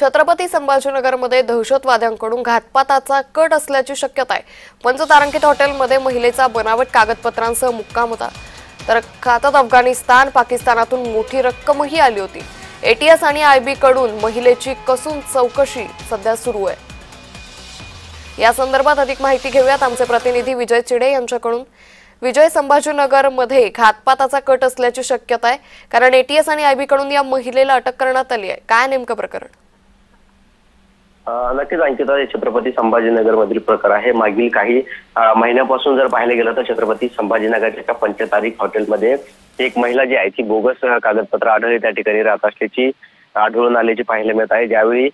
छत्रपती संभाजीनगरमध्ये दहशतवाद्यांकडून घातपाताचा कट असल्याची शक्यता आहे। पंचतारांकित हॉटेलमध्ये महिलेचा बनावट कागदपत्रांसह मुक्काम होता, तर खात्यात अफगाणिस्तान पाकिस्तानातून मोठी रक्कमही आली होती। एटीएस आणि आयबी कडून महिलेची कसून चौकशी सध्या सुरू आहे। या संदर्भात अधिक माहिती घेऊयात आमचे प्रतिनिधी विजय चिडे यांच्याकडून। विजय, संभाजीनगरमध्ये घातपाताचा कट असल्याची शक्यता आहे, कारण एटीएस आणि आयबी कडून या महिलेला अटक करण्यात आली आहे। काय नेमकं प्रकरण? नक्कीच अंकिता, छत्रपती संभाजीनगर मधील प्रकार आहे। मागील काही महिन्यापासून जर पाहायला गेलं तर छत्रपती संभाजीनगरच्या पंचतारीख हॉटेलमध्ये एक महिला जी आहे ती बोगस कागदपत्र आढळले त्या ठिकाणी राहत असल्याची आढळून आल्याची पाहायला मिळत आहे। ज्यावेळी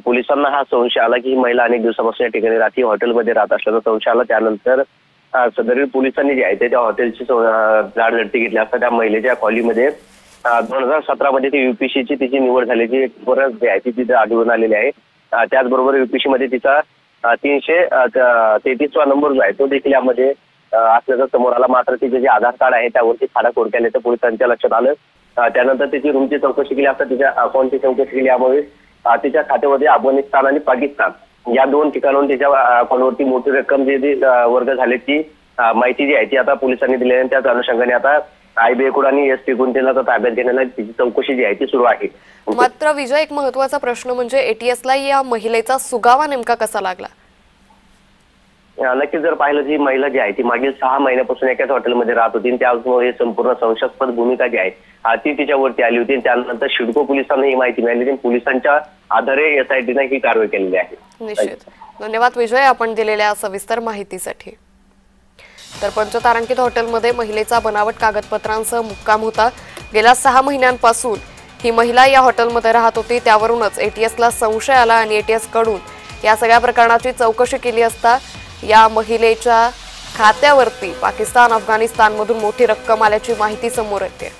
पोलिसांना हा संशय आला की ही महिला अनेक दिवसापासून या ठिकाणी राहते, हॉटेलमध्ये राहत असल्याचा संशय आला। त्यानंतर सदरील पोलिसांनी जे आहे ते त्या हॉटेलची झाडझडती घेतली असता त्या महिलेच्या कॉलीमध्ये 2017 मध्ये ती यूपीसीची तिची निवड झाल्याची परत जी आहे ती तिथे आढळून आलेली आहे। त्याचबरोबर यूपीसी मध्ये तिचा 333वा नंबर जो आहे तो देखील यामध्ये असल्याचं समोर आला। मात्र तिचे जे आधार कार्ड आहे त्यावरती खाडाखोड केल्याचं पोलिसांच्या लक्षात आलं। त्यानंतर तिची रूमची चौकशी केली असता तिच्या अकाउंटची चौकशी केली। यामुळे तिच्या खात्यामध्ये अफगाणिस्तान आणि पाकिस्तान या दोन ठिकाणाहून तिच्या अकाउंटवरती मोठी रक्कम जी वर्ग झाल्याची माहिती जी आहे ती आता पोलिसांनी दिली आहे। त्याच अनुषंगाने आता आयबी कडून आणि एसपी गुंतेला ताब्यात घेण्याला तिची चौकशी जी आहे ती सुरू आहे। मात्र विजय, एक महत्त्वाचा प्रश्न म्हणजे एटीएसला या महिलेचा सुगावा नेमका कसा लागला? नक्कीच जर पाहिलं जी महिला जी आहे ती मागील 6 महिन्यापासून एकाच हॉटेलमध्ये राहत होती, त्यामुळे संपूर्ण संशयास्पद भूमिका जी आहे ती तिच्यावरती आली होती। त्यानंतर शिडको पोलिसांना ही माहिती मिळाली आणि पोलिसांच्या आधारे एसआयटीने ही कारवाई केलेली आहे। निश्चित धन्यवाद विजय, आपण दिलेल्या सविस्तर माहितीसाठी। तर पंचतारांकित हॉटेलमध्ये महिलेचा बनावट कागदपत्रांसह मुक्काम होता। गेल्या 6 महिन्यांपासून ही महिला या हॉटेलमध्ये राहत होती। त्यावरूनच एटीएसला संशय आला आणि एटीएस कडून या सगळ्या प्रकरणाची चौकशी केली असता या महिलेच्या खात्यावरती पाकिस्तान अफगाणिस्तानमधून मोठी रक्कम आल्याची माहिती समोर येते।